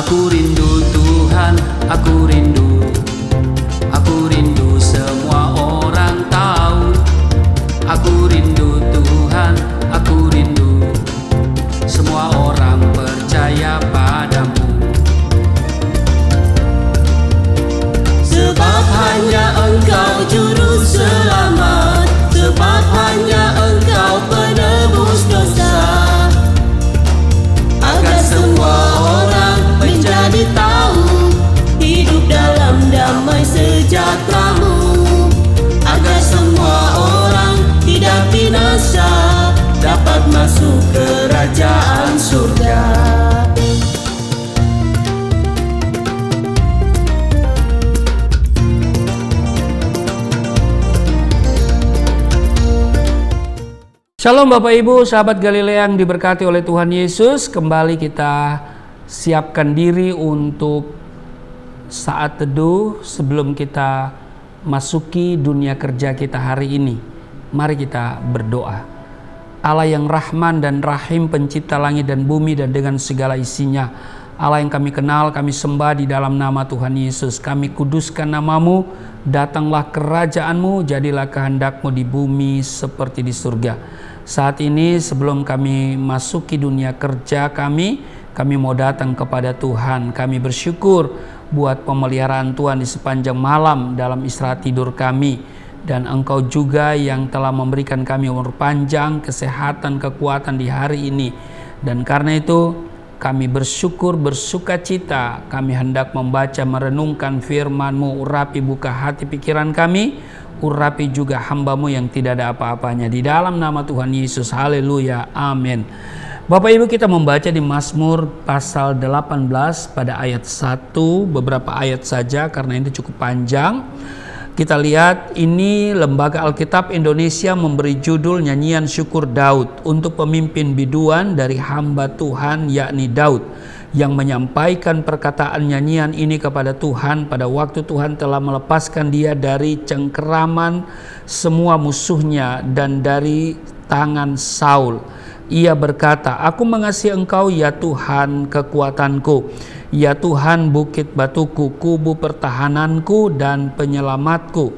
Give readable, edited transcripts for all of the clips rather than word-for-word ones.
Aku rindu Tuhan, aku rindu. Aku rindu semua orang tahu. Aku rindu Tuhan, aku rindu. Semua orang percaya padamu. Sebab hanya Engkau juru selamat, sebab hanya Engkau penebus dosa, agar semua orang menjadi tahu hidup dalam damai sejahtera-Mu, agar semua orang tidak binasa, dapat masuk kerajaan surga. Shalom Bapak Ibu, sahabat Galilea yang diberkati oleh Tuhan Yesus. Kembali kita siapkan diri untuk saat teduh sebelum kita masuki dunia kerja kita hari ini. Mari kita berdoa. Allah yang Rahman dan Rahim, pencipta langit dan bumi dan dengan segala isinya, Allah yang kami kenal, kami sembah di dalam nama Tuhan Yesus. Kami kuduskan nama-Mu, datanglah kerajaan-Mu, jadilah kehendak-Mu di bumi seperti di surga. Saat ini sebelum kami masuki dunia kerja kami mau datang kepada Tuhan. Kami bersyukur buat pemeliharaan Tuhan di sepanjang malam dalam istirahat tidur kami. Dan Engkau juga yang telah memberikan kami umur panjang, kesehatan, kekuatan di hari ini. Dan karena itu kami bersyukur, bersukacita. Kami hendak membaca, merenungkan firman-Mu. Urapi, buka hati pikiran kami. Urapi juga hamba-Mu yang tidak ada apa-apanya. Di dalam nama Tuhan Yesus, haleluya, amin. Bapak Ibu, kita membaca di Mazmur pasal 18 pada ayat 1, beberapa ayat saja karena ini cukup panjang. Kita lihat ini Lembaga Alkitab Indonesia memberi judul Nyanyian Syukur Daud untuk pemimpin biduan dari hamba Tuhan yakni Daud, yang menyampaikan perkataan nyanyian ini kepada Tuhan pada waktu Tuhan telah melepaskan dia dari cengkeraman semua musuhnya dan dari tangan Saul. Ia berkata, "Aku mengasihi Engkau ya Tuhan kekuatanku, ya Tuhan bukit batuku, kubu pertahananku dan penyelamatku.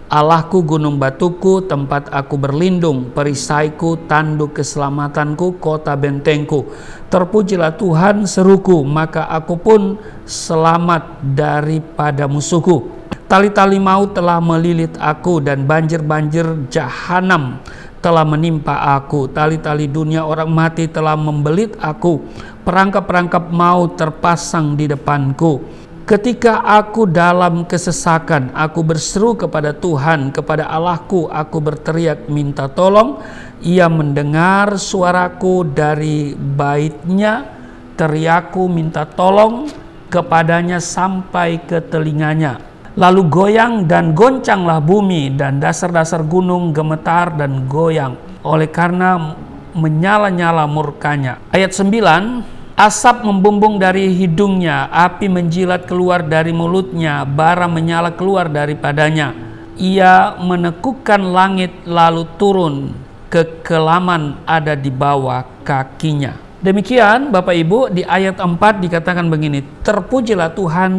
Allahku gunung batuku, tempat aku berlindung, perisaiku, tanduk keselamatanku, kota bentengku. Terpujilah Tuhan seruku, maka aku pun selamat daripada musuhku. Tali-tali maut telah melilit aku dan banjir-banjir jahanam telah menimpa aku. Tali-tali dunia orang mati telah membelit aku. Perangkap-perangkap maut terpasang di depanku. Ketika aku dalam kesesakan, aku berseru kepada Tuhan, kepada Allahku, aku berteriak minta tolong. Ia mendengar suaraku dari bait-Nya, teriakku minta tolong kepadanya sampai ke telinganya. Lalu goyang dan goncanglah bumi dan dasar-dasar gunung gemetar dan goyang oleh karena menyala-nyala murkanya." Ayat 9, asap membumbung dari hidungnya, api menjilat keluar dari mulutnya, bara menyala keluar daripadanya. Ia menekukkan langit lalu turun, kekelaman ada di bawah kakinya. Demikian Bapak Ibu, di ayat 4 dikatakan begini, "Terpujilah Tuhan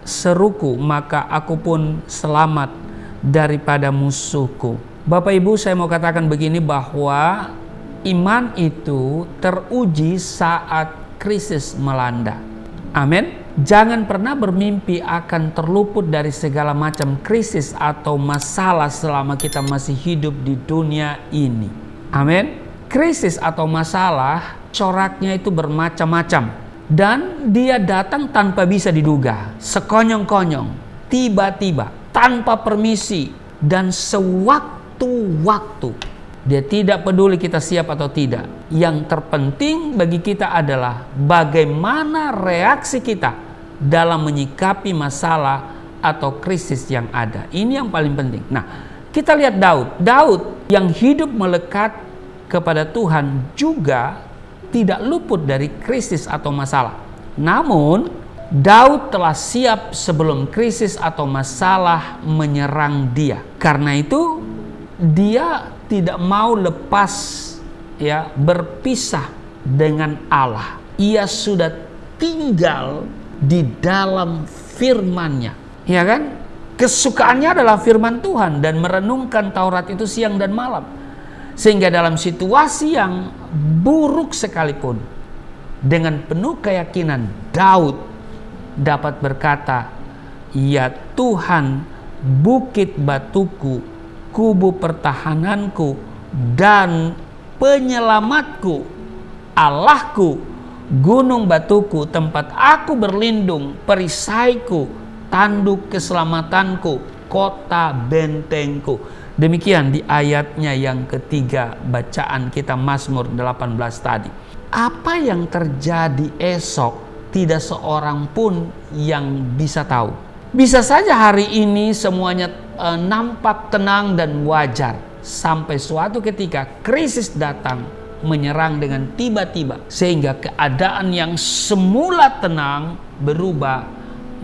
seruku, maka aku pun selamat daripada musuhku." Bapak Ibu, saya mau katakan begini bahwa iman itu teruji saat krisis melanda. Amin. Jangan pernah bermimpi akan terluput dari segala macam krisis atau masalah selama kita masih hidup di dunia ini. Amin. Krisis atau masalah coraknya itu bermacam-macam. Dan dia datang tanpa bisa diduga, sekonyong-konyong, tiba-tiba, tanpa permisi, dan sewaktu-waktu. Dia tidak peduli kita siap atau tidak. Yang terpenting bagi kita adalah bagaimana reaksi kita dalam menyikapi masalah atau krisis yang ada. Ini yang paling penting. Nah, kita lihat Daud yang hidup melekat kepada Tuhan juga tidak luput dari krisis atau masalah. Namun, Daud telah siap sebelum krisis atau masalah menyerang dia. Karena itu, dia tidak mau lepas berpisah dengan Allah. Ia sudah tinggal di dalam firman-Nya. Ya kan? Kesukaannya adalah firman Tuhan dan merenungkan Taurat itu siang dan malam. Sehingga dalam situasi yang buruk sekalipun, dengan penuh keyakinan Daud dapat berkata, "Ya Tuhan, bukit batuku, kubu pertahananku dan penyelamatku, Allahku, gunung batuku, tempat aku berlindung, perisaiku, tanduk keselamatanku, kota bentengku." Demikian di ayatnya yang ketiga bacaan kita Mazmur 18 tadi. Apa yang terjadi esok tidak seorang pun yang bisa tahu. Bisa saja hari ini semuanya nampak tenang dan wajar, sampai suatu ketika krisis datang menyerang dengan tiba-tiba, sehingga keadaan yang semula tenang berubah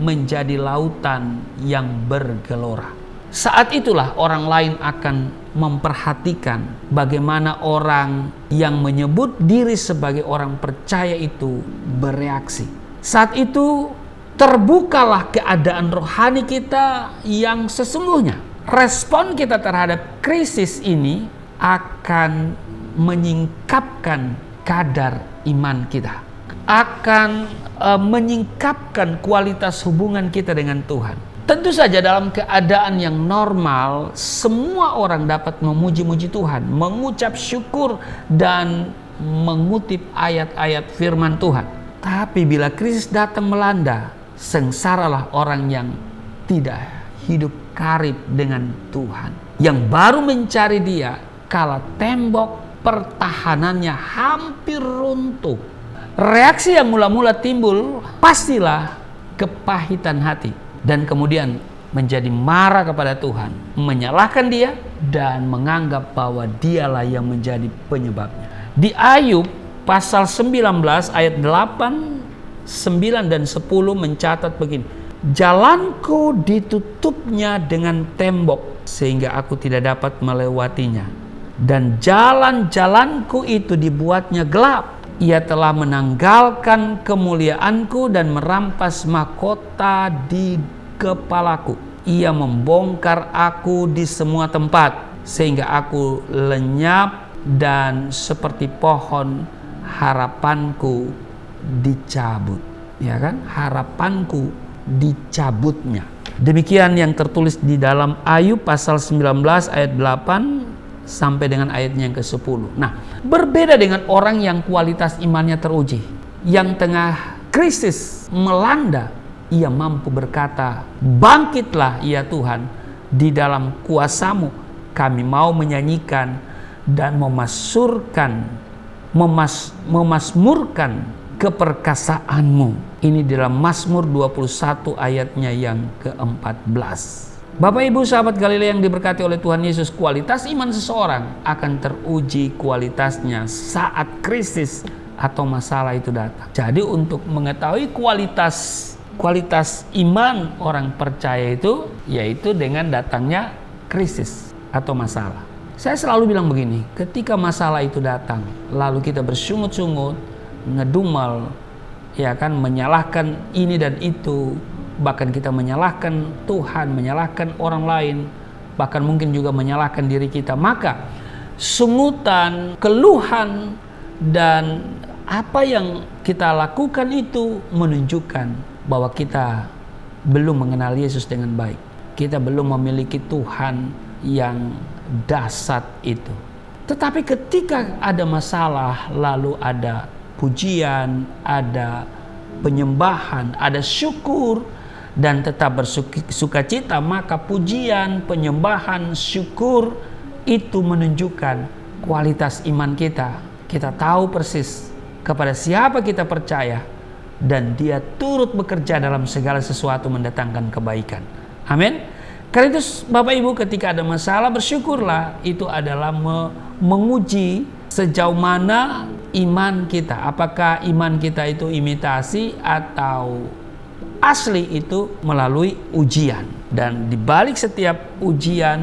menjadi lautan yang bergelora. Saat itulah orang lain akan memperhatikan bagaimana orang yang menyebut diri sebagai orang percaya itu bereaksi. Saat itu terbukalah keadaan rohani kita yang sesungguhnya. Respon kita terhadap krisis ini akan menyingkapkan kadar iman kita, akan menyingkapkan kualitas hubungan kita dengan Tuhan. Tentu saja dalam keadaan yang normal, semua orang dapat memuji-muji Tuhan, mengucap syukur dan mengutip ayat-ayat firman Tuhan. Tapi bila krisis datang melanda, sengsaralah orang yang tidak hidup karib dengan Tuhan, yang baru mencari Dia kala tembok pertahanannya hampir runtuh. Reaksi yang mula-mula timbul pastilah kepahitan hati, dan kemudian menjadi marah kepada Tuhan, menyalahkan Dia dan menganggap bahwa Dialah yang menjadi penyebabnya. Di Ayub pasal 19 ayat 8, 9 dan 10 mencatat begini: "Jalanku ditutupnya dengan tembok sehingga aku tidak dapat melewatinya, dan jalan-jalanku itu dibuatnya gelap. Ia telah menanggalkan kemuliaanku dan merampas mahkota di kepalaku. Ia membongkar aku di semua tempat, sehingga aku lenyap dan seperti pohon harapanku dicabut." Ya kan? Harapanku dicabutnya. Demikian yang tertulis di dalam Ayub pasal 19 ayat 8 sampai dengan ayatnya yang ke-10. Nah, berbeda dengan orang yang kualitas imannya teruji, yang tengah krisis melanda, ia mampu berkata, "Bangkitlah ya Tuhan, di dalam kuasa-Mu kami mau menyanyikan dan memasmurkan keperkasaan-Mu." Ini dalam Mazmur 21 ayatnya yang ke-14. Bapak Ibu sahabat Galilea yang diberkati oleh Tuhan Yesus, kualitas iman seseorang akan teruji kualitasnya saat krisis atau masalah itu datang. Jadi untuk mengetahui kualitas iman orang percaya itu, yaitu dengan datangnya krisis atau masalah. Saya selalu bilang begini, ketika masalah itu datang, lalu kita bersungut-sungut, ngedumel, ya kan, menyalahkan ini dan itu, bahkan kita menyalahkan Tuhan, menyalahkan orang lain, bahkan mungkin juga menyalahkan diri kita, maka sungutan, keluhan, dan apa yang kita lakukan itu menunjukkan bahwa kita belum mengenal Yesus dengan baik. Kita belum memiliki Tuhan yang dahsyat itu. Tetapi ketika ada masalah, lalu ada pujian, ada penyembahan, ada syukur, dan tetap bersukacita, maka pujian, penyembahan, syukur itu menunjukkan kualitas iman kita. Kita tahu persis kepada siapa kita percaya, dan Dia turut bekerja dalam segala sesuatu mendatangkan kebaikan. Amin. Karena itu Bapak Ibu, ketika ada masalah bersyukurlah. Itu adalah menguji sejauh mana iman kita. Apakah iman kita itu imitasi atau asli, itu melalui ujian. Dan di balik setiap ujian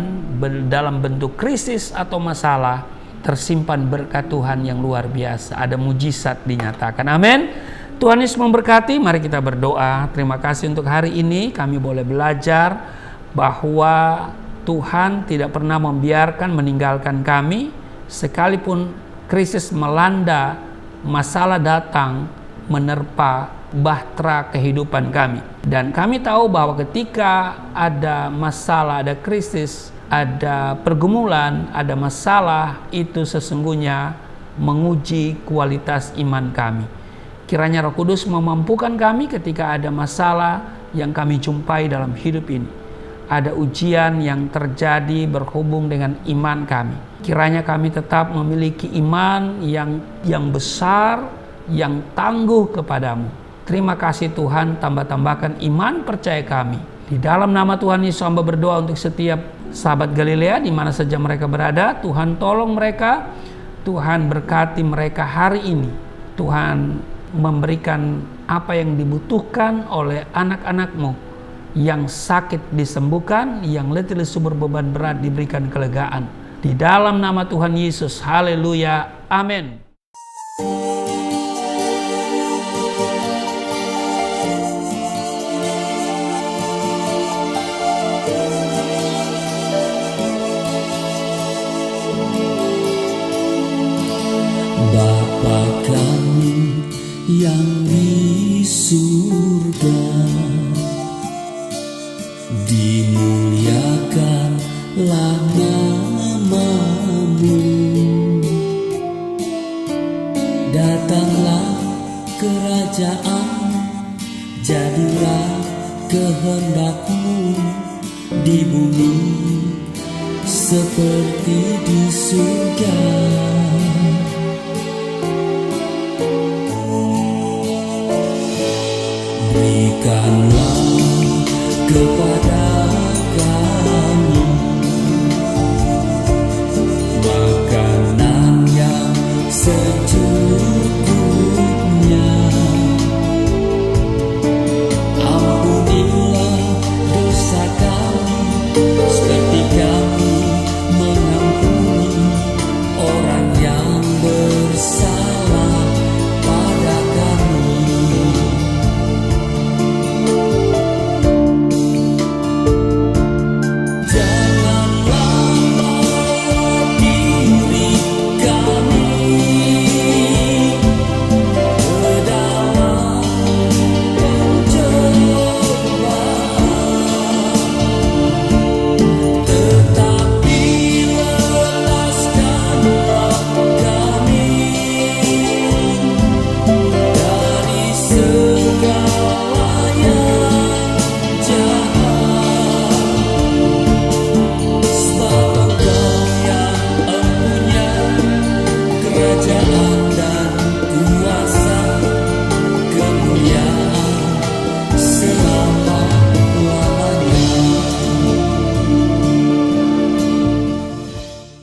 dalam bentuk krisis atau masalah tersimpan berkat Tuhan yang luar biasa. Ada mujizat dinyatakan. Amin. Tuhan Yesus memberkati. Mari kita berdoa. Terima kasih untuk hari ini kami boleh belajar bahwa Tuhan tidak pernah membiarkan meninggalkan kami sekalipun krisis melanda, masalah datang menerpa bahtera kehidupan kami. Dan kami tahu bahwa ketika ada masalah, ada krisis, ada pergumulan, ada masalah, itu sesungguhnya menguji kualitas iman kami. Kiranya Roh Kudus memampukan kami ketika ada masalah yang kami jumpai dalam hidup ini. Ada ujian yang terjadi berhubung dengan iman kami. Kiranya kami tetap memiliki iman yang besar, yang tangguh kepadamu. Terima kasih Tuhan, tambah-tambahkan iman percaya kami. Di dalam nama Tuhan Yesus hamba berdoa untuk setiap sahabat Galilea di mana saja mereka berada. Tuhan tolong mereka, Tuhan berkati mereka hari ini. Tuhan memberikan apa yang dibutuhkan oleh anak-anak-Mu. Yang sakit disembuhkan, yang letih lesu berbeban berat diberikan kelegaan. Di dalam nama Tuhan Yesus, haleluya, amin. Bapa kami yang di surga, dimuliakanlah nama-Mu. Datanglah kerajaan, jadilah kehendak-Mu di bumi seperti di surga. Berikanlah kepada